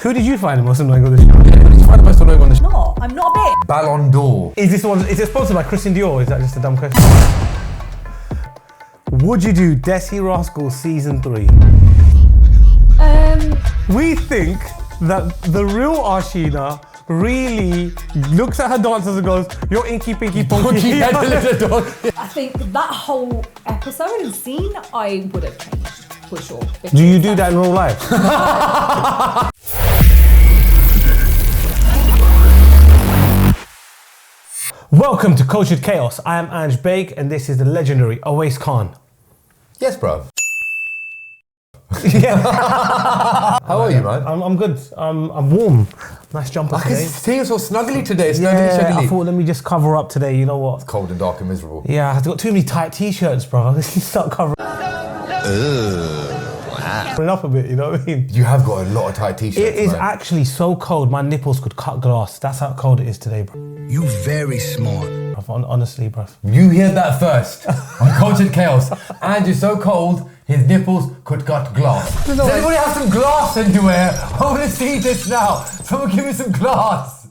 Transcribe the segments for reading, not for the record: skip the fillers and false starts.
Who did you find the most annoying on the show? Who did you find the most annoying on the show? No, I'm not a bitch. Ballon d'Or. Is it sponsored by Christian Dior or is that just a dumb question? Would you do Desi Rascals season 3? We think that the real Arshina really looks at her dancers and goes, "You're inky pinky ponky." I think that whole episode and scene I would have changed for sure. Do you do that in real life? Welcome to Cultured Chaos. I am Baig and this is the legendary Owais Khan. Yes, bro. Yeah. How are you, man? I'm good. I'm warm. Nice jumper I can today. see you're so snuggly today. I thought let me just cover up today. You know what? It's cold and dark and miserable. Yeah, I've got too many tight t-shirts, bro. Let's start covering up a bit. You know what I mean? You have got a lot of tight t-shirts. It is man. actually so cold. My nipples could cut glass. That's how cold it is today, bro. You very smart. Honestly, bro. You heard that first on Cultured Chaos. And you're so cold, his nipples could cut glass. Does anybody have some glass anywhere? I want to see this now. Someone give me some glass.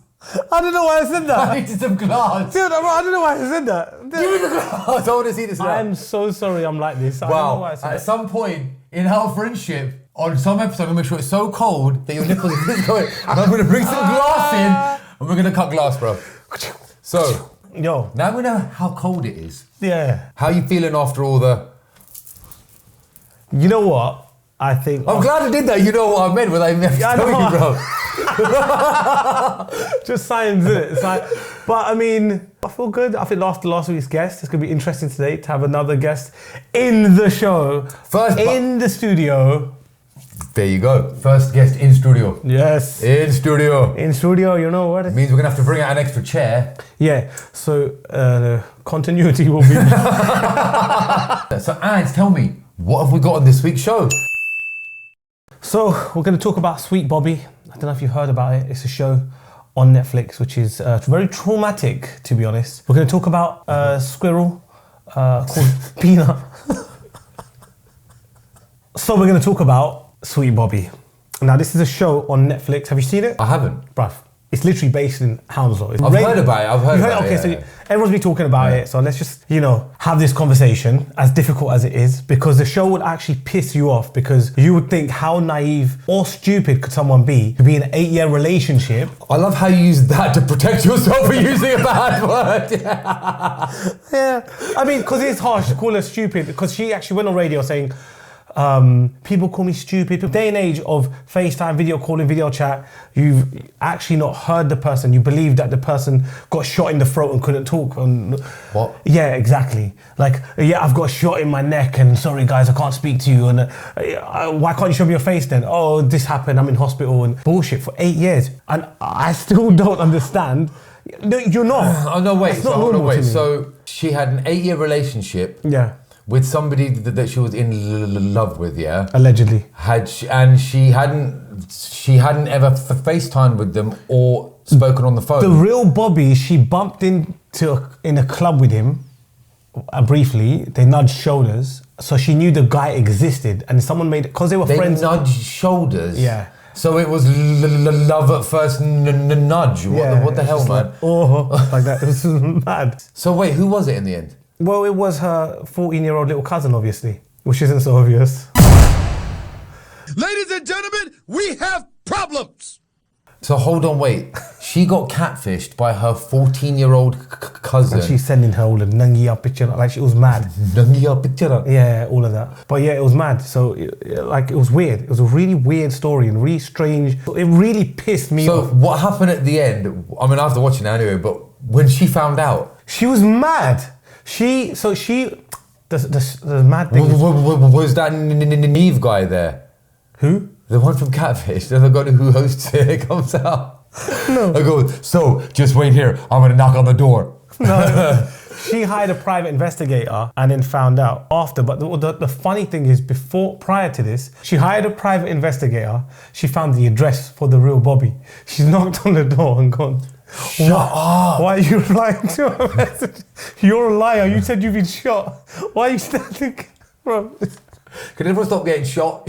I don't know why I said that. I need some glass. Dude, I don't know why I said that. Give me the glass. I want to see this now. I'm so sorry I'm like this. I don't know why I said At that. some point in our friendship, on some episode, I'm going to make sure it's so cold that your nipples are just going. And I'm going to bring some glass in and we're going to cut glass, bro. So, Yo. now we know how cold it is. Yeah. How you feeling after all the... You know what? I think... I'm glad I did that. You know what I meant when I tell you, bro. Just science, isn't it? But I mean, I feel good. I think after last week's guest, it's going to be interesting today to have another guest in the show. In the studio. There you go. First guest in studio. Yes. In studio. In studio, you know what? It means we're going to have to bring out an extra chair. Yeah. So, continuity will be... So, Ants, tell me, what have we got on this week's show? So, we're going to talk about Sweet Bobby. I don't know if you've heard about it. It's a show on Netflix, which is very traumatic, to be honest. We're going to talk about a squirrel called Peanut. So, we're going to talk about Sweet Bobby. Now, this is a show on Netflix. Have you seen it? I haven't. Bruv, it's literally based in Hounslow. I've heard about it. Okay, so everyone's been talking about it. So let's just, have this conversation, as difficult as it is, because the show would actually piss you off because you would think how naive or stupid could someone be to be in an 8-year relationship. I love how you use that to protect yourself for using a bad word. Yeah. I mean, because it's harsh to call her stupid, because she actually went on radio saying, people call me stupid. Day and age of FaceTime, video calling, video chat, you've actually not heard the person. You believe that the person got shot in the throat and couldn't talk. What? Yeah, exactly. Like, yeah, I've got a shot in my neck and sorry guys, I can't speak to you. And why can't you show me your face then? Oh, this happened, I'm in hospital and bullshit for 8 years. And I still don't understand. No, you're not. Oh, no, wait. It's not normal to me. So she had an 8-year relationship. Yeah. With somebody that she was in love with, yeah? Allegedly. She hadn't ever FaceTimed with them or spoken on the phone. The real Bobby, she bumped in a club with him briefly. They nudged shoulders. So she knew the guy existed. And someone made it, because they were friends. They nudged shoulders? Yeah. So it was love at first nudge. What the hell, man? Like that. It was mad. So wait, who was it in the end? Well, it was her 14-year-old little cousin, obviously, which isn't so obvious. Ladies and gentlemen, we have problems. So hold on, wait. She got catfished by her 14-year-old cousin. And she's sending her all the nangiya picture, like she was mad. Nangiya picture? Yeah, all of that. But yeah, it was mad. So, it was weird. It was a really weird story and really strange. It really pissed me off. So what happened at the end? I mean, I have to watch it anyway, but when she found out. She was mad. The mad thing was that Neve guy there? Who? The one from Catfish, the guy who hosts it comes out. No. I go, so just wait here, I'm gonna knock on the door. No. She hired a private investigator and then found out after. But the funny thing is, prior to this, she hired a private investigator. She found the address for the real Bobby. She's knocked on the door and gone, Shut up. Why are you lying to her message? You're a liar. You said you've been shot. Why are you standing? Bro. Can everyone stop getting shot?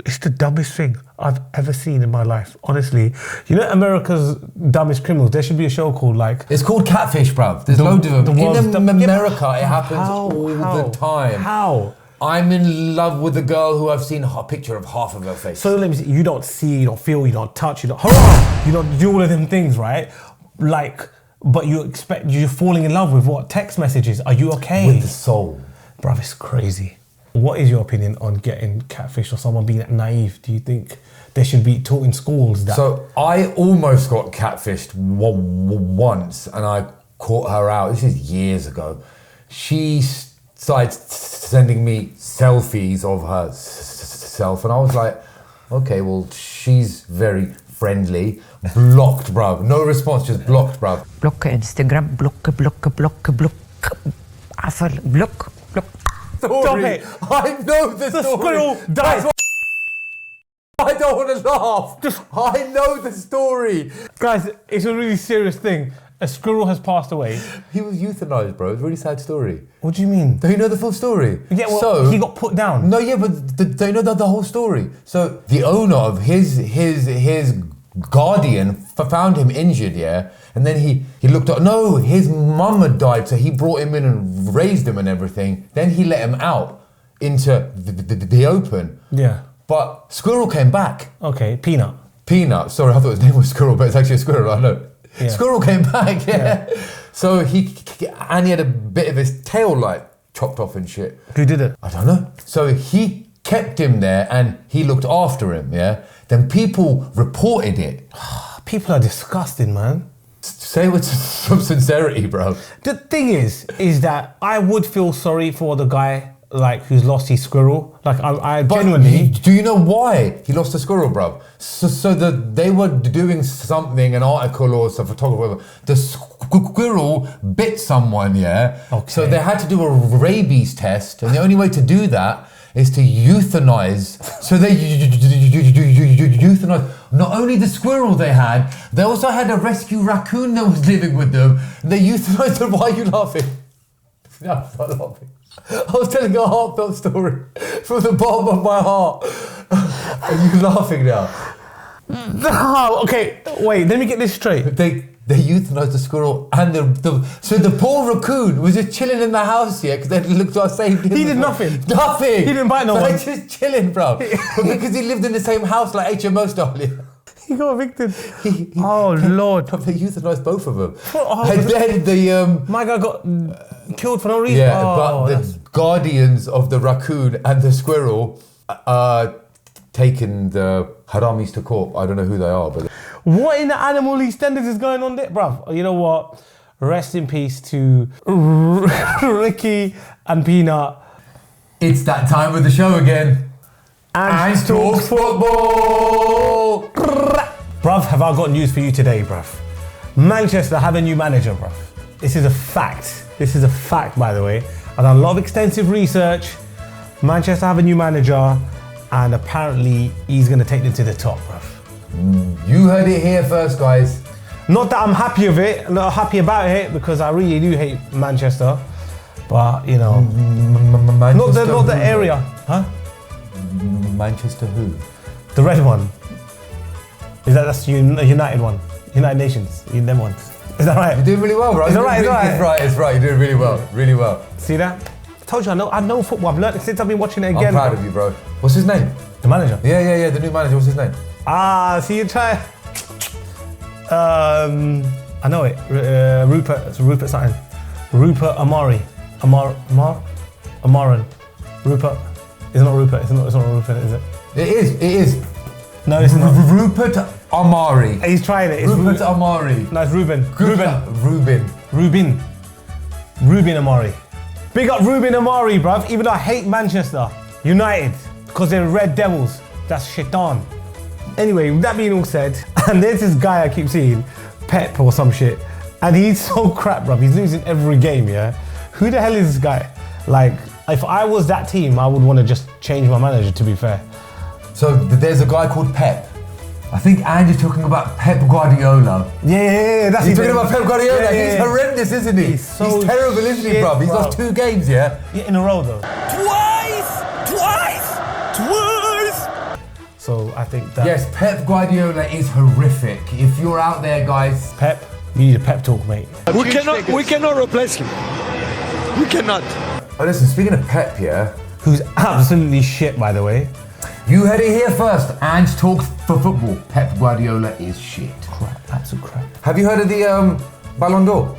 It's the dumbest thing I've ever seen in my life. Honestly, you know America's Dumbest Criminals. There should be a show called like. It's called Catfish, bruv. There's loads of them. In America, it happens all the time. How? I'm in love with a girl who I've seen a picture of half of her face. So let me see. You don't see, you don't feel, you don't touch, you don't. Hurrah! You don't do all of them things, right? Like, but you're falling in love with what? Text messages. Are you okay? With the soul. Bruv, it's crazy. What is your opinion on getting catfished or someone being that naive? Do you think they should be taught in schools that? So I almost got catfished once and I caught her out. This is years ago. She started sending me selfies of herself and I was like, okay, well, she's very friendly. Blocked, bruv. No response, just blocked, bruv. Block Instagram, block. Block. Stop it. I know the story. Squirrel died. I don't want to laugh. I know the story. Guys, it's a really serious thing. A squirrel has passed away. He was euthanized, bro. It's a really sad story. What do you mean? Do you know the full story? Yeah, well, so, he got put down. No, yeah, but do you know the whole story? So the owner of his guardian found him injured, yeah? And then he looked up, no, his mum had died, so he brought him in and raised him and everything. Then he let him out into the open. Yeah. But Squirrel came back. Okay, Peanut. Sorry, I thought his name was Squirrel, but it's actually a squirrel, I know. Yeah. Squirrel came back, yeah. So he had a bit of his tail like chopped off and shit. Who did it? I don't know. So he kept him there and he looked after him, yeah. Then people reported it. People are disgusting, man. Say it with some sincerity, bro. The thing is that I would feel sorry for the guy like who's lost his squirrel. Like I genuinely. Do you know why he lost the squirrel, bro? So they were doing something, an article or some photographer. The squirrel bit someone, yeah. Okay. So they had to do a rabies test, and the only way to do that is to euthanize. So they euthanized not only the squirrel they also had a rescue raccoon that was living with them. They euthanized them. Why are you laughing? No, I'm not laughing. I was telling a heartfelt story from the bottom of my heart. Are you laughing now? Oh, okay, wait, let me get this straight. They euthanized the squirrel and so the poor raccoon was just chilling in the house here because they looked to us saved him. He did nothing. Nothing. He didn't bite no one. Like just chilling, bro. But because he lived in the same house like HMO style. He got evicted. Oh Lord. They euthanized both of them. Oh, and then my guy got killed for no reason. Yeah, but the guardians of the raccoon and the squirrel taken the haramis to court. I don't know who they are, but what in the animal EastEnders is going on there, bruv? You know what? Rest in peace to Ricky and Peanut. It's that time of the show again. And talks football. Bruv, have I got news for you today, bruv? Manchester have a new manager, bruv. This is a fact. This is a fact, by the way. I've done a lot of extensive research. Manchester have a new manager, and apparently he's going to take them to the top, bruv. You heard it here first, guys. Not that I'm happy of it, not happy about it, because I really do hate Manchester. But, you know, not the area. Huh? Manchester who? The red one. That's United one. United Nations. Them ones. Is that right? You're doing really well, bro. Is that right? It's right. You're doing really well. Really well. See that? I told you I know football. I've learned it since I've been watching it again. I'm proud of you, bro. What's his name? The manager. Yeah. The new manager. What's his name? See you try. I know it. Rupert something. Rupert Amari. Amaran. Rupert. It's not Rupert. It's not Rupert, is it? It is. No, it's not. Rupert Amari. He's trying it. It's Rupert Amari. No, it's Ruben. Ruben Amari. Big up Ruben Amari, bruv. Even though I hate Manchester United because they're Red Devils. That's shaitan. Anyway, with that being all said, and there's this guy I keep seeing, Pep or some shit, and he's so crap, bruv. He's losing every game, yeah? Who the hell is this guy? Like, if I was that team, I would want to just change my manager, to be fair. So there's a guy called Pep. I think Andy's talking about Pep Guardiola. Yeah, that's He's talking about Pep Guardiola. Yeah. He's horrendous, isn't he? He's terrible, isn't he, bruv? He's lost 2 games, yeah? Yeah, in a row, though. Twice! So I think that... Yes, Pep Guardiola is horrific. If you're out there, guys... Pep, you need a pep talk, mate. We cannot replace him. We cannot. Oh, listen, speaking of Pep, yeah? Who's absolutely shit, by the way. You heard it here first. Ange talks for football. Pep Guardiola is shit. Crap, absolute crap. Have you heard of the Ballon d'Or?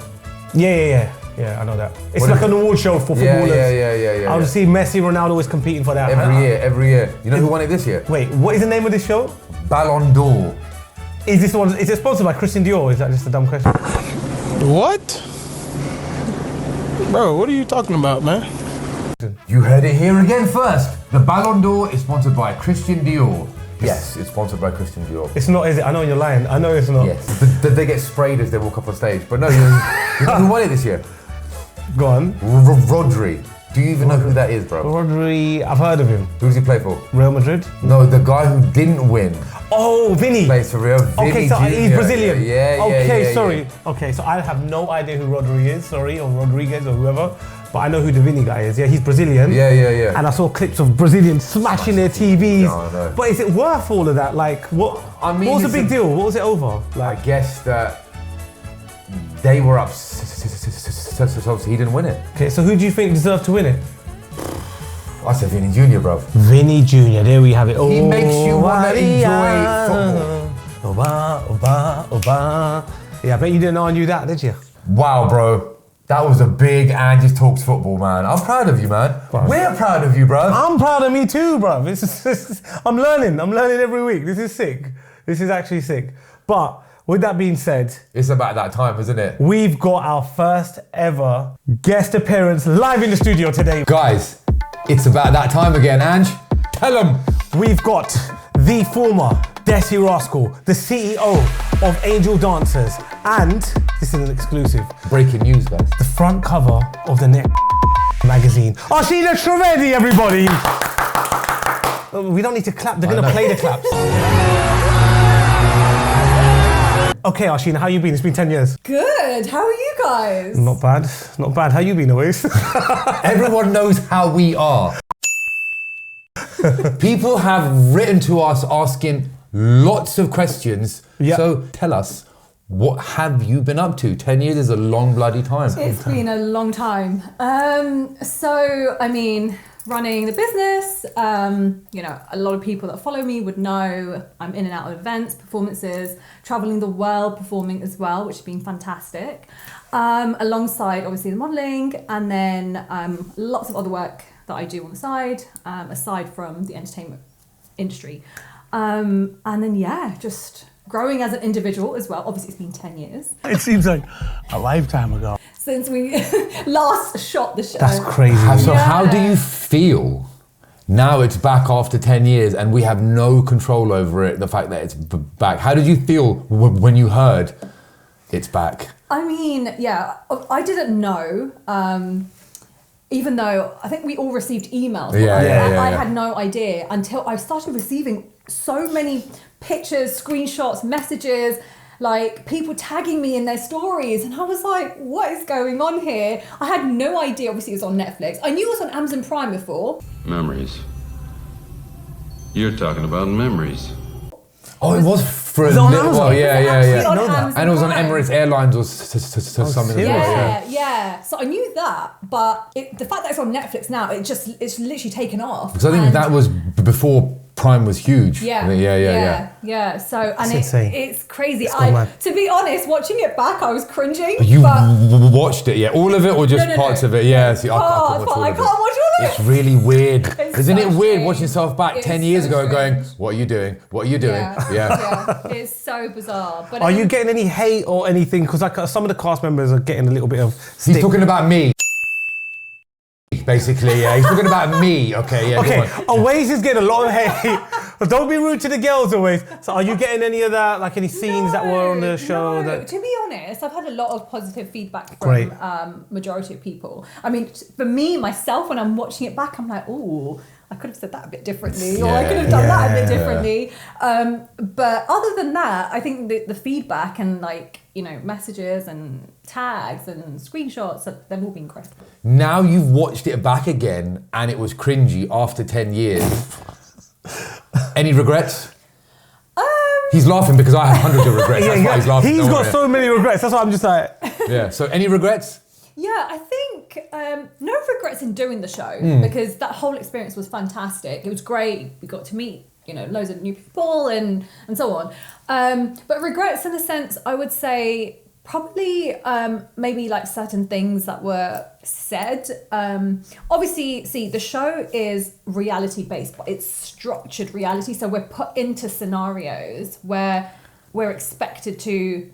Yeah, I know that. It's What like is an award show for footballers. Yeah. I'll see Messi, Ronaldo always competing for that. Every year. You know who won it this year? Wait, what is the name of this show? Ballon d'Or. Is this one? Is it sponsored by Christian Dior? Is that just a dumb question? What? Bro, what are you talking about, man? You heard it here again first. The Ballon d'Or is sponsored by Christian Dior. Yes, it's sponsored by Christian Dior. It's not, is it? I know you're lying. I know it's not. Yes. They get sprayed as they walk up on stage. But no, you know who won it this year? Go on. Rodri. Do you even know who that is, bro? Rodri, I've heard of him. Who does he play for? Real Madrid? No, the guy who didn't win. Oh, Vinny. Plays for Real. Okay, so he's Brazilian. Yeah. Okay, sorry. Okay, so I have no idea who Rodri is, sorry, or Rodriguez or whoever. But I know who the Vinny guy is. Yeah, he's Brazilian. Yeah. And I saw clips of Brazilians smashing their TVs. No, I know. But is it worth all of that? Like, what? I mean, what was the big deal? What was it over? I guess that they were up, so he didn't win it. Okay, so who do you think deserved to win it? I said Vinny Jr., bro. Vinny Jr. There we have it. He makes you want to enjoy football. Yeah, I bet you didn't know I knew that, did you? Wow, bro. That was a big Angie Talks football, man. I'm proud of you, man. We're proud of you, bro. I'm proud of me too, bro. I'm learning every week. This is sick. This is actually sick. But with that being said, it's about that time, isn't it? We've got our first ever guest appearance live in the studio today. Guys, it's about that time again, Ange. Tell them. We've got the former Desi Rascal, the CEO of Angel Dancers, and this is an exclusive. Breaking news, guys. The front cover of the Net magazine. Arshina Trivedi, everybody. We don't need to clap. They're gonna play the claps. Okay, Arshina, how you been? It's been 10 years. Good. How are you guys? Not bad. Not bad. How you been, Owais? Everyone knows how we are. People have written to us asking lots of questions. Yep. So tell us, what have you been up to? 10 years is a long bloody time. It's been a long time. So, I mean, running the business, you know, a lot of people that follow me would know I'm in and out of events, performances, traveling the world, performing as well, which has been fantastic. Alongside, obviously, the modeling, and then lots of other work that I do on the side, aside from the entertainment industry. And then, yeah, just growing as an individual as well. Obviously, it's been 10 years. It seems like a lifetime ago. Since we last shot the show. That's crazy. So how do you feel now it's back after 10 years and we have no control over it, the fact that it's back? How did you feel when you heard it's back? I mean, yeah, I didn't know. Even though I think we all received emails. I had no idea until I started receiving so many pictures, screenshots, messages, like people tagging me in their stories. And I was like, what is going on here? I had no idea. Obviously, it was on Netflix. I knew it was on Amazon Prime before. Memories. You're talking about memories. Oh, it was for a on little while. Yeah. On Amazon And it was on Prime. Emirates Airlines or something as well. Yeah. So I knew that, but the fact that it's on Netflix now, it's literally taken off. Because I think that was before Prime was huge. Yeah. So and it's crazy. To be honest, watching it back, I was cringing. You watched it, yeah? All of it or just parts of it? Yeah. See, I can't watch all of it. It's really weird. Isn't it weird watching yourself back 10 years ago and going, what are you doing? What are you doing? Yeah. It's so bizarre. But are you getting any hate or anything? Because like some of the cast members are getting a little bit of stick. He's talking about me. Basically, yeah. He's talking about me. Okay, yeah. Okay, Owais is getting a lot of hate. But don't be rude to the girls, Owais. So are you getting any of that, like any scenes that were on the show? No. That... To be honest, I've had a lot of positive feedback from majority of people. I mean, for me, myself, when I'm watching it back, I'm like, ooh, I could have said that a bit differently, or I could have done that a bit differently. But other than that, I think the feedback and messages and tags and screenshots, they've all been incredible. Now you've watched it back again and it was cringy after 10 years. Any regrets? He's laughing because I have hundreds of regrets. That's why he's laughing. He's got so many regrets. That's why I'm just like. Yeah. So any regrets? Yeah, I think no regrets in doing the show because that whole experience was fantastic. It was great. We got to meet, loads of new people and so on. But regrets in a sense, I would say probably maybe like certain things that were said. Obviously, see, the show is reality based, but it's structured reality. So we're put into scenarios where we're expected to,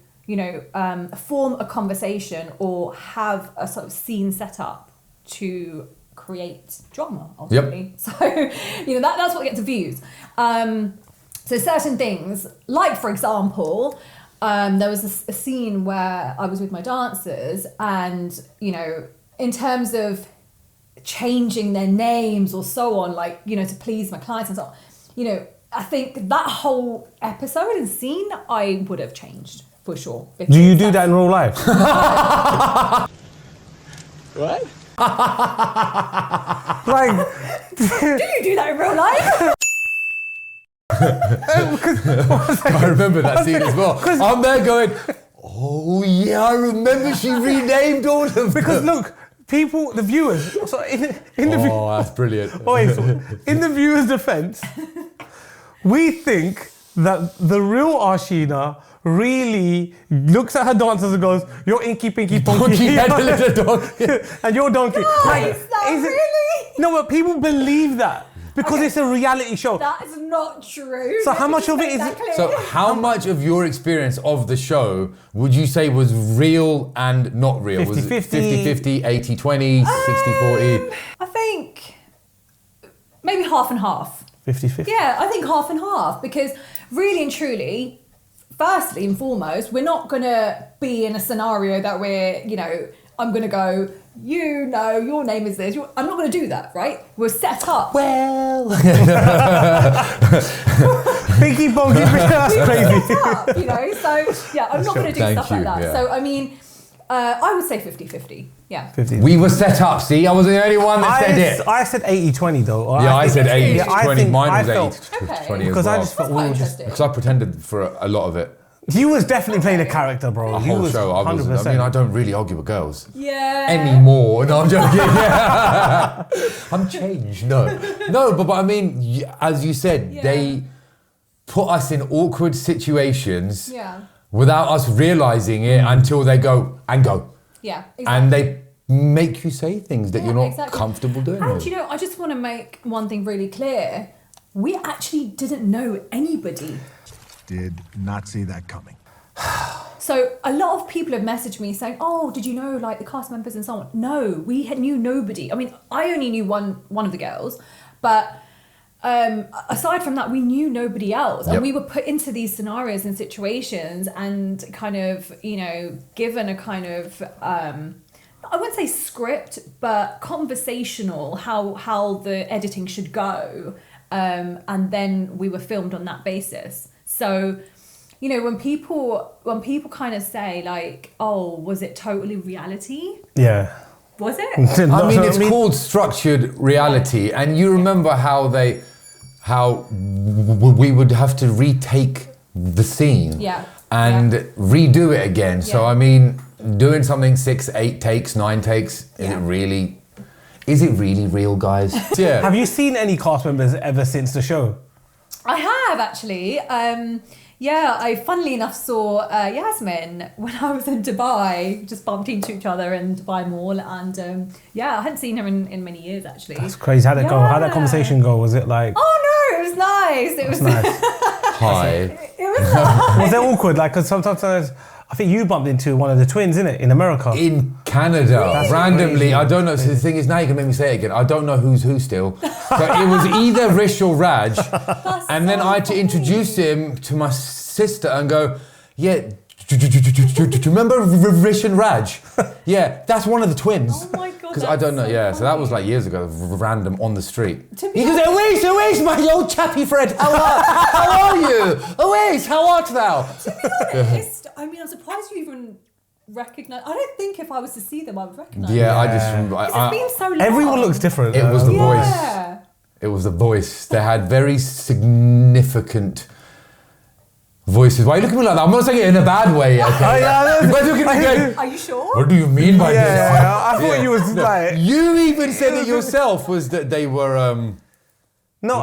form a conversation or have a sort of scene set up to create drama, ultimately. Yep. So, that's what gets views. So certain things, like for example, there was a scene where I was with my dancers and, in terms of changing their names or so on, like, to please my clients and so on, I think that whole episode and scene I would have changed for sure. Do you do that in real life? What? Like, do you do that in real life? I remember that scene as well. I'm there going, oh yeah, I remember she renamed all of them. Because look, people, the viewers, so in the that's brilliant. So in the viewers' defense, we think that the real Arshina really looks at her dancers and goes, "You're inky, pinky, ponky, and you're donkey." No, is that really? No, but people believe that because it's a reality show. That is not true. So how much of it is? So how much of your experience of the show would you say was real and not real? 50-50. Was it 50-50, 80-20, 60-40? I think maybe half and half. 50-50. Yeah, I think half and half because really and truly, firstly and foremost, we're not going to be in a scenario that we're, I'm going to go, your name is this. I'm not going to do that, right? We're set up. Well. Pinky bonky, that's crazy. Up, so yeah, I'm not going to do stuff like that. Yeah. So, I mean, I would say 50-50. Yeah. 50. We were set up, see? I wasn't the only one that said it. I said 80-20 though. Yeah, I said 80-20. Yeah, Mine was 80-20 Okay. as because well. I just felt we were just. Because I pretended for a lot of it. You was definitely playing a character, bro. A You whole was show, I 100%. I don't really argue with girls. Yeah. Anymore. No, I'm joking. I'm changed. No, but I mean, as you said, they put us in awkward situations without us realizing it until they go. Yeah, exactly. And they make you say things that you're not comfortable doing. And I just want to make one thing really clear. We actually didn't know anybody. Did not see that coming. So a lot of people have messaged me saying, "Oh, did you know like the cast members and so on?" No, we knew nobody. I mean, I only knew one of the girls, but aside from that, we knew nobody else, and we were put into these scenarios and situations, and kind of given a kind of I wouldn't say script, but conversational how the editing should go, and then we were filmed on that basis. So, when people kind of say like, "Oh, was it totally reality?" Yeah. Was it? I mean, it's called structured reality, and you remember how we would have to retake the scene and redo it again. Yeah. So I mean, doing something 6, 8 takes, 9 takes, is it really real, guys? Yeah. Have you seen any cast members ever since the show? I have actually. I funnily enough saw Yasmin when I was in Dubai. Just bumped into each other in Dubai Mall, and I hadn't seen her in many years actually. That's crazy. How'd it go? How'd that conversation go? Was it like? Oh no, it was nice. It was nice. Hi. It was nice. Was it awkward? Like, because sometimes I think you bumped into one of the twins, innit, in America. In Canada, Really? randomly. Crazy. I don't know. So the thing is, now you can make me say it again. I don't know who's who still. So it was either Rish or Raj, and then I had to introduce him to my sister and go, "Yeah, do you remember Rish and Raj? Yeah, that's one of the twins." Oh my god. Because I don't know. So that was like years ago, random on the street. He goes, Owais, my old chappy friend. How are you? Owais, how art thou? To be honest, I mean, I'm surprised you even recognise. I don't think if I was to see them, I would recognise them. Yeah, I just remember. It's been so long. Everyone looks different. It was the boys. Yeah. It was the voice. They had very significant voices. Why are you looking at me like that? I'm not saying it in a bad way, okay? You guys looking at me going, Are you sure? what do you mean by this? I thought you was like... You even said it yourself, was that they were... No,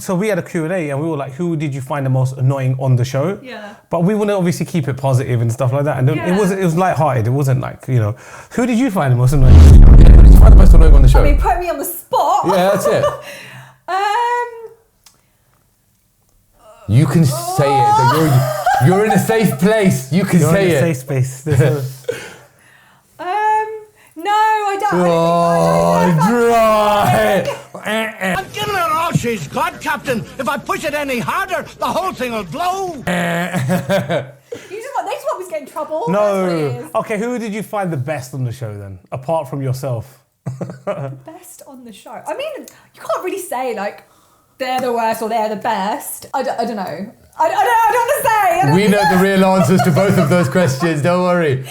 so we had a Q&A and we were like, who did you find the most annoying on the show? Yeah. But we want to obviously keep it positive and stuff like that. And it was light-hearted. It wasn't like, who did you find the most annoying? Who did you find the most annoying on the show? I mean, put me on the spot. Yeah, that's it. You can say it. You're in a safe place. You can say it. You're in a safe space. No, I don't. Dry. I'm giving her all she's got, Captain. If I push it any harder, the whole thing will blow. You just want next one was get in trouble. That's what it No. is. Okay, who did you find the best on the show then, apart from yourself? Best on the show. I mean, you can't really say like they're the worst or they're the best. I don't know. I don't want to say. We know the real answers to both of those questions, don't worry.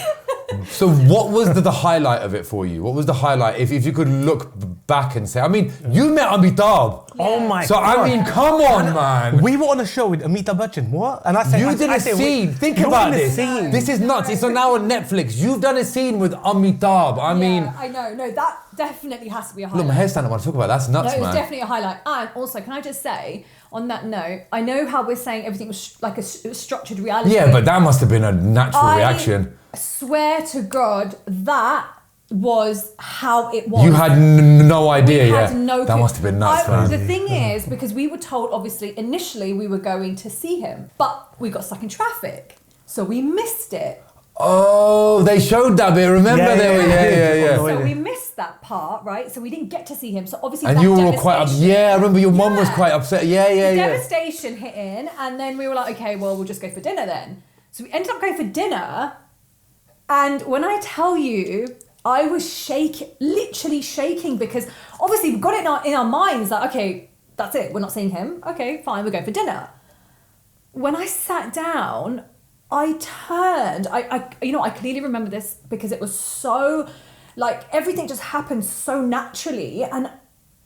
So what was the highlight of it for you? What was the highlight? If you could look back and say, I mean, you met Amitabh. Oh my God. So I mean, come on, man. We were on a show with Amitabh Bachchan. What? And I said, You did a scene. Think about this. Scene. This is nuts. It's now on Netflix. You've done a scene with Amitabh. I mean, I know. No, that definitely has to be a highlight. look, my hair's standing up when I talk about that. That's nuts, No, it was man. definitely a highlight. And also, can I just say, on that note, I know how we're saying everything was like it was structured reality. Yeah, but that must have been a natural reaction. I swear to God, that was how it was. You had no idea, We yeah? had no That clue. must have been nuts, man. The thing is, because we were told, obviously, initially we were going to see him, but we got stuck in traffic, so we missed it. Oh, they showed that bit. Remember yeah. So we missed that part, right? So we didn't get to see him. So obviously, And that you were all quite devastation- yeah, I remember your mum was quite upset. Yeah. Devastation hit in, and then we were like, okay, well, we'll just go for dinner then. So we ended up going for dinner, and when I tell you, I was literally shaking, because obviously we've got it in our minds that, okay, that's it, we're not seeing him. Okay, fine, we're going for dinner. When I sat down, I turned, I clearly remember this because it was so, like, everything just happened so naturally, and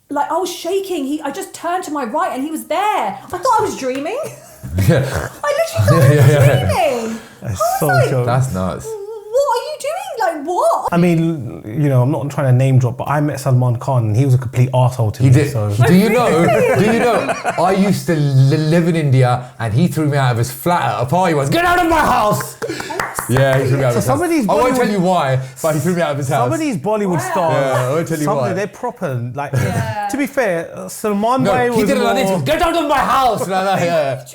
like I was shaking. I just turned to my right and he was there. I thought I was dreaming. Yeah. I literally thought I was dreaming. That's so joke. That's nuts. What are you doing? Like, what? I mean, I'm not trying to name drop, but I met Salman Khan and he was a complete arsehole to me. He did. So. Do you know? I used to live in India, and he threw me out of his flat at a party once. Get out of my house! Yeah, he threw me out of his house. I won't tell you why, but he threw me out of his house. Some of these Bollywood stars, Yeah, I won't tell you why. they're proper. Like, to be fair, Salman No, Bhai was he didn't more... like this. Get out of my house! Like that,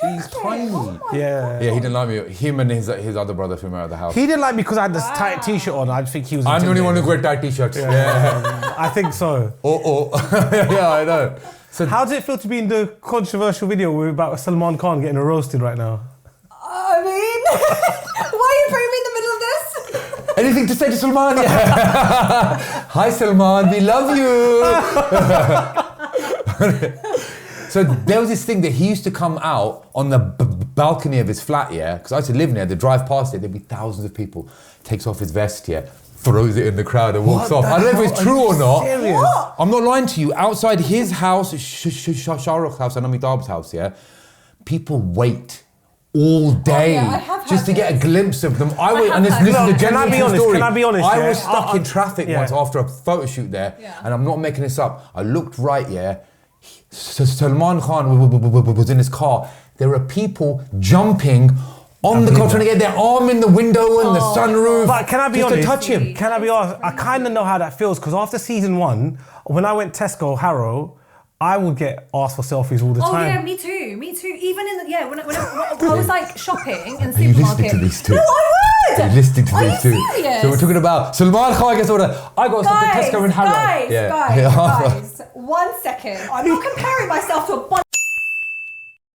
yeah. He's tiny. Yeah. Yeah, he didn't like me. Him and his other brother threw me out of the house. He didn't like me because I had this tight t-shirt on. I think he was. I'm the only one who intimidated. wear tight t-shirts. Yeah. I think so. Yeah, I know. So How does it feel to be in the controversial video about Salman Khan getting roasted right now? I mean, why are you putting me in the middle of this? anything to say to Salman? Yeah. Hi Salman, we love you. So there was this thing that he used to come out on the balcony of his flat, yeah, because I used to live near, they'd drive past it, there'd be thousands of people, takes off his vest, yeah, throws it in the crowd and walks off. I don't know if it's true or not. What? I'm not lying to you. Outside his house, Shah Rukh's house and Amitabh's house, yeah, people wait all day I have just to heard get a this. glimpse of them. I went, have and this heard is this. a Can I genuine be honest? story. Can I be honest, I yeah? was stuck in traffic yeah. once after a photo shoot there, Yeah. and I'm not making this up. I looked right, yeah. So Salman Khan was in his car. There were people jumping on the car, trying to get their arm in the window and the sunroof. But can I be just honest? to touch him. Can I be honest? I kind of know how that feels because after season 1, when I went Tesco Harrow, I would get asked for selfies all the Oh time. yeah, me too. Even in the when I was like shopping in the Are you supermarket. listening to these two? No, I would. Are you listening to Are these you two? serious? So we're talking about Salman Khan gets order. I got something Guys, Tesco and Harrow. guys, 1 second. I'm not comparing myself to a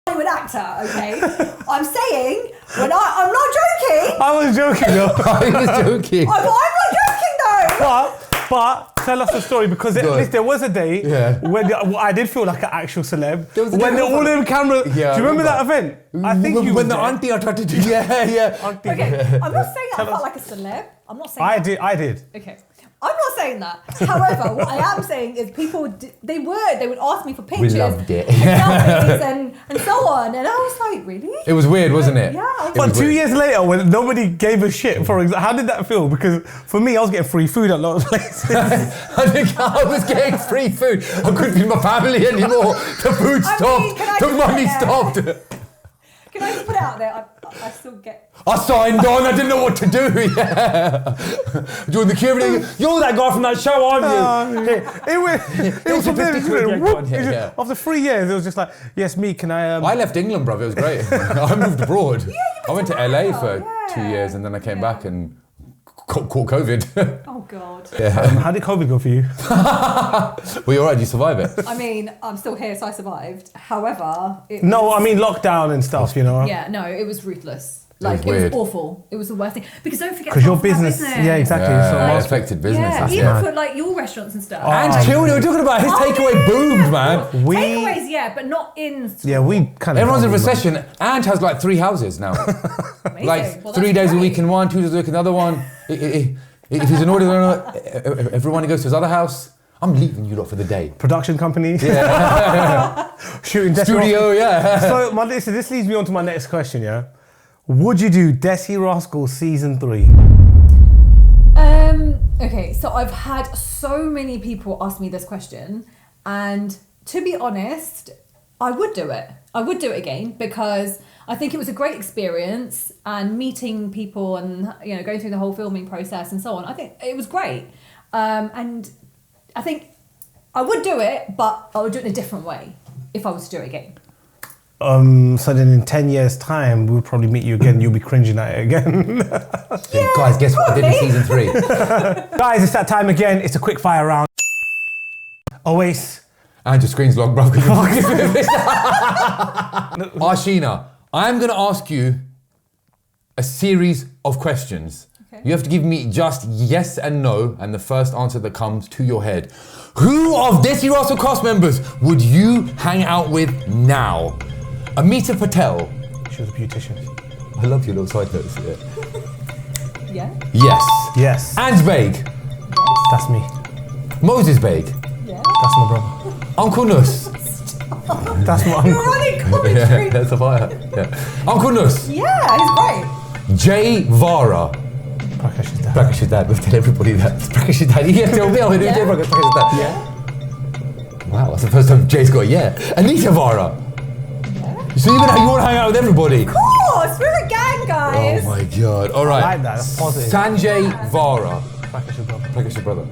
Bollywood actor, okay? I'm saying I'm not joking. I was joking though. I was joking. I'm not joking though. But tell us the story because at Go on. least there was a day Yeah. when I did feel like an actual celeb. There was a When day all them cameras. Yeah, do you I remember that event? I think you when were the there. auntie attracted to yeah. Auntie. Okay, I'm not saying I felt like a celeb. I'm not saying I that. did. Okay. I'm not saying that. However, what I am saying is people, they would ask me for pictures. We loved it. And selfies and so on. And I was like, really? It was weird, wasn't it? Yeah. I was But like, 2 years later, when nobody gave a shit, for example, how did that feel? Because for me, I was getting free food at a lot of places. I think I was getting free food. I couldn't feed my family anymore. The food stopped. The money stopped. Can I just put it out there? I still get... I signed on. I didn't know what to do. Yeah. During the Q&A, you're that guy from that show, aren't you? It was something. Yeah. After 3 years, it was just like, yes, me, can I... I left England, bruv. It was great. I moved abroad. Yeah, I went to LA for 2 years and then I came back and caught COVID. Oh, God. How did COVID go for you? Well, you're right. You survive it. I mean, I'm still here, so I survived. However... No, I mean lockdown and stuff, you know? Yeah, no, it was ruthless. Like, it was awful. It was the worst thing. Because don't forget... Because your business... Yeah, exactly. Yeah, So affected business. Yeah, That's even mad. for like your restaurants and stuff. And chill, we were talking about his takeaway boomed, man. Takeaways, yeah, but not in... Yeah, we kind of... Everyone's in recession and has like 3 houses now. Amazing. Like Well, 3 that's days a great. week in one, 2 days a week in another one. If he's an auditor, everyone goes to his other house. I'm leaving you lot for the day. Production company. Shooting Desi Studio, yeah. So this leads me on to my next question, yeah? Would you do Desi Rascals season 3? Okay, so I've had so many people ask me this question, and to be honest, I would do it. I would do it again because I think it was a great experience, and meeting people and going through the whole filming process and so on. I think it was great, and I think I would do it, but I would do it in a different way if I was to do it again. So then in 10 years' time, we'll probably meet you again. You'll be cringing at it again. Yeah, guys, guess what I did in season 3? Guys, it's that time again. It's a quick fire round. Owais. And your screen's locked, bro. Arshina, I'm going to ask you a series of questions. Okay. You have to give me just yes and no, and the first answer that comes to your head. Who of Desi Rascal cast members would you hang out with now? Amita Patel. She was a beautician. I love your little side notes. Yeah. Yes. Yes. And Baig. Yes. That's me. Moses Baig. Yeah. That's my brother. Uncle Nus. That's my uncle. You're running commentary. Yeah, that's a fire. Yeah. Uncle Nus. Yeah, he's great. Jay Vara. Prakash's dad. Prakash's dad. We've told everybody that. It's Prakash's dad. Yeah, tell me. I'm Yeah. Prakash's dad. Yeah. Wow, that's the first time Jay's got a yeah. Anita Vara. So you want to hang out with everybody? Of course, we're a gang, guys. Oh my god. All right. I like that. That's positive. Sanjay Vara. Prakash's brother. Prakash's brother.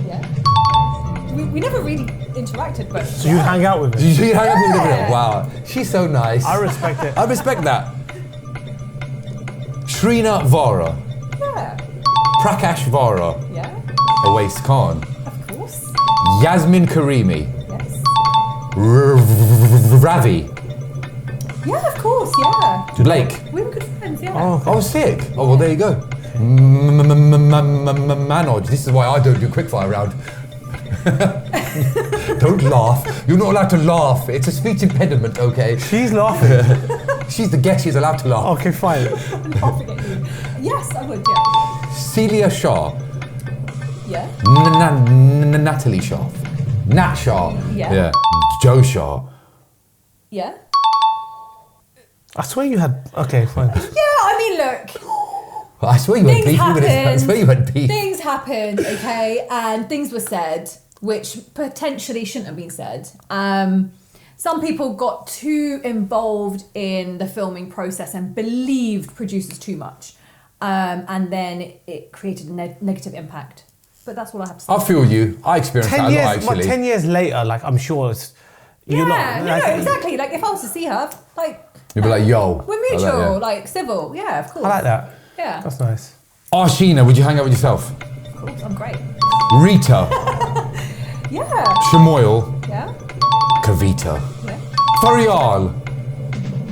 Yeah. We never really interacted, but... So you'd hang out with him? You hang out with everybody? Yeah. Wow. She's so nice. I respect it. I respect that. Shrina Vara. Yeah. Prakash Vara. Yeah. Owais Khan. Of course. Yasmin Karimi. Yes. Ravi. Yeah, of course, yeah. Blake. We were good friends, yeah. Oh, Oh, sick. Oh, well, there you go. Manoj. This is why I don't do quickfire round. Don't laugh. You're not allowed to laugh. It's a speech impediment, okay? she's laughing. She's the guest. She's allowed to laugh. Okay, fine. I'm laughing at you. Yes, I would, yeah. Celia Shah. Yeah. Natalie Shah. Nat Shah. Yeah. Joe Shah. Yeah. I swear you had... Okay, fine. Yeah, I mean, look. I swear you had Things beef. happened. I swear you had beef. Things happened, okay, and things were said which potentially shouldn't have been said. Some people got too involved in the filming process and believed producers too much, and then it created a negative impact. But that's all I have to say. I feel you. I experienced that a lot, actually. 10 years later, like, I'm sure it's... You're Yeah, not, no, exactly. Like, if I was to see her, like... You'd be like, yo. We're I like mutual, that, yeah. like, civil. Yeah, of course. I like that. Yeah. That's nice. Arshina, would you hang out with yourself? Of course, I'm great. Rita. Yeah. Shamoil. Yeah. Kavita. Yeah. Farial.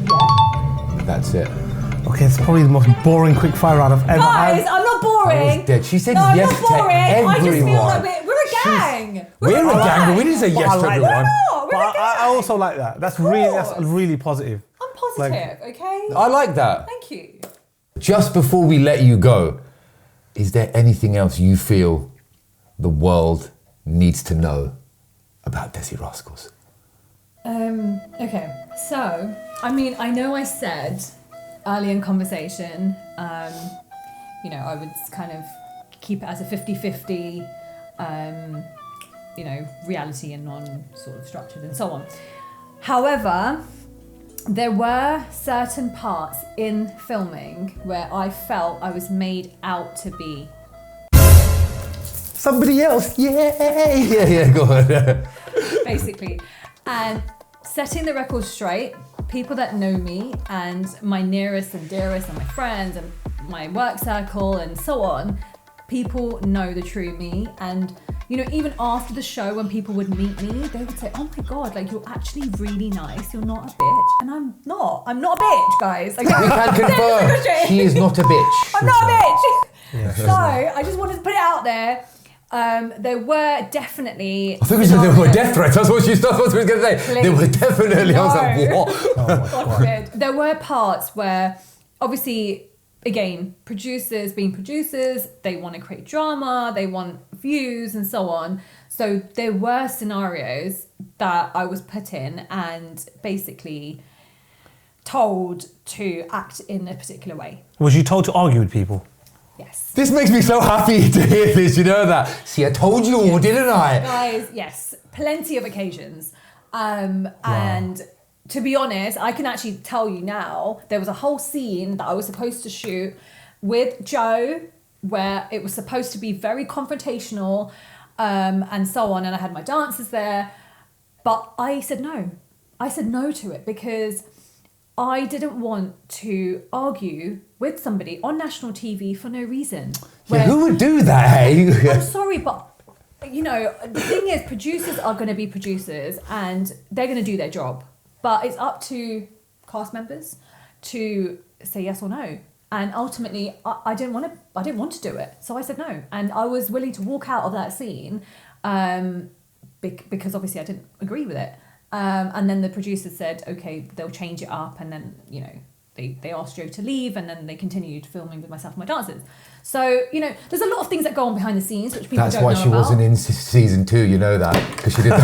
Yeah. That's it. Okay, it's probably the most boring quick fire round I've ever Guys, had. I'm not I boring. was dead. She said No, I'm yes not boring. to everyone. I just feel like we're a gang. We're a gang, but we didn't say But yes I to like everyone. No, we're But a gang. I also like that. That's really positive. I'm positive, okay? I like that. Thank you. Just before we let you go, is there anything else you feel the world needs to know about Desi Rascals? Okay, so, I mean, I know I said early in conversation, you know, I would kind of keep it as a 50-50, you know, reality and non-sort of structured and so on. However, there were certain parts in filming where I felt I was made out to be Somebody else, yeah, go on. basically. And setting the record straight, people that know me and my nearest and dearest and my friends and my work circle and so on, people know the true me. And, you know, even after the show when people would meet me, they would say, oh my God, like, you're actually really nice. You're not a bitch. And I'm not a bitch, guys. Like, We can confirm she is not a bitch. I'm not a bitch. Yeah, so I just wanted to put it out there. There were definitely. I think we said there were death threats. That's what she was going to say. Please. There were definitely. No. I was like, what? God forbid. There were parts where, obviously, again, producers being producers, they want to create drama, they want views and so on. So there were scenarios that I was put in and basically told to act in a particular way. Was you told to argue with people? Yes. This makes me so happy to hear this, you know that. See, I told you all, didn't I? Guys, yes, plenty of occasions. And to be honest, I can actually tell you now, there was a whole scene that I was supposed to shoot with Joe where it was supposed to be very confrontational and so on. And I had my dancers there, but I said no. I said no to it because I didn't want to argue with somebody on national TV for no reason. Yeah, who would do that, hey? I'm sorry, but you know, the thing is, producers are going to be producers and they're going to do their job. But it's up to cast members to say yes or no. And ultimately, I didn't want to do it, so I said no. And I was willing to walk out of that scene because obviously I didn't agree with it. And then the producers said, okay, they'll change it up. And then, you know, they asked Joe to leave and then they continued filming with myself and my dancers. So, you know, there's a lot of things that go on behind the scenes which people don't know about. That's why she wasn't in season 2, you know that, because she didn't.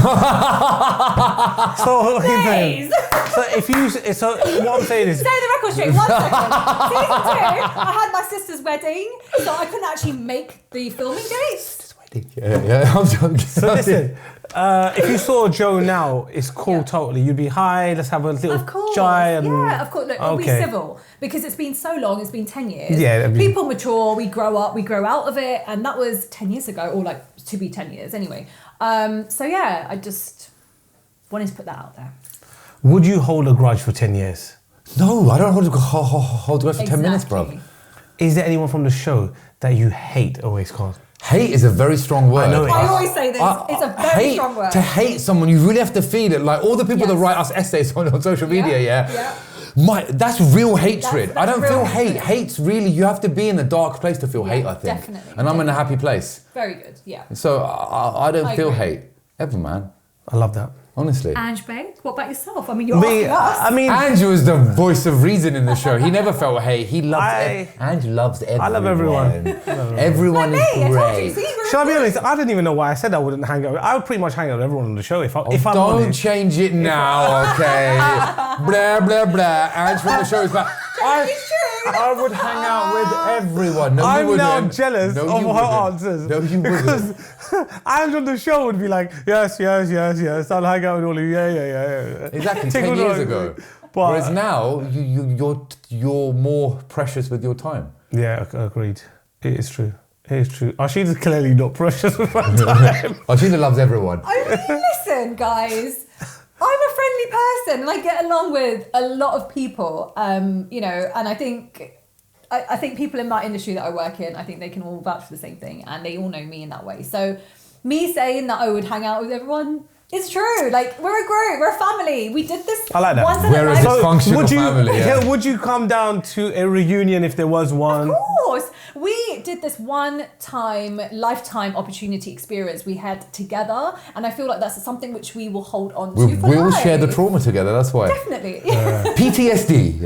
So if you, so what I'm saying is, Say the record straight, 1 second. Season 2, I had my sister's wedding, so I couldn't actually make the filming dates. Yeah. so listen, if you saw Joe now, it's cool totally. You'd be, hi, let's have a little Of course, chai. And, yeah, of course. Look, it'll be okay. civil because it's been so long. It's been 10 years. Yeah, I mean- people mature. We grow up. We grow out of it, and that was 10 years ago, or like to be 10 years anyway. So yeah, I just wanted to put that out there. Would you hold a grudge for 10 years? No, I don't hold a grudge for 10 minutes, bro. Is there anyone from the show that you hate Owais Khan? Hate is a very strong word. I know it I is. always say this. It's a very strong word. To hate someone, you really have to feel it. Like all the people that write us essays on social media, that's real hatred. That's I don't real feel hate. hatred. Hate's really, you have to be in a dark place to feel hate, I think. Definitely. And I'm in a happy place. Very good. Yeah. So I don't I feel agree. hate. Ever, man. I love that. Honestly. Ange Baig, what about yourself? I mean, you're asking us. I mean, Andrew is the voice of reason in the show. He never felt hate. He loves Andrew loves everyone. I love everyone. Everyone Like is me, I told you, great. see, we're shall I be good. honest? I didn't even know why I said I wouldn't hang out. I would pretty much hang out with everyone on the show if I'm Don't honest. change it now, okay? Blah, blah, blah. Andrew from the show is like, I would hang out with everyone. No, you I'm wouldn't. now jealous No, of you her wouldn't. answers. No, you wouldn't. Because Andrew on the show would be like, yes, I'll hang out with all of you. Yeah. Exactly, Take 10 all years the- ago. But- Whereas now, you're more precious with your time. Yeah, agreed. It is true. Arshina's clearly not precious with her time. Arshina loves everyone. I mean, listen, guys. I'm a friendly person and I get along with a lot of people, you know, and I think people in my industry that I work in, I think they can all vouch for the same thing and they all know me in that way. So me saying that I would hang out with everyone, it's true. Like, we're a group, we're a family. We did this I like that. once in We're a a lifetime. dysfunctional family, yeah. Would you come down to a reunion if there was one? Of course. We did this one-time, lifetime opportunity experience we had together, and I feel like that's something which we will hold on to for We'll life. share the trauma together, that's why. Definitely. PTSD.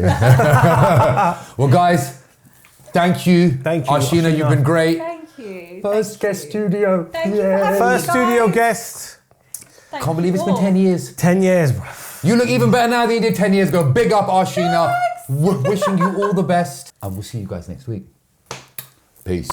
Well, guys, thank you. Thank you, Arshina, Arshina. you've been great. Thank you. you. First Thank guest you. studio. Thank you for having me, First studio guys. guest. Thank Can't believe you it's been all. 10 years. 10 years, bro. You look even better now than you did 10 years ago. Big up, Arshina. Wishing you all the best. And we'll see you guys next week. Peace.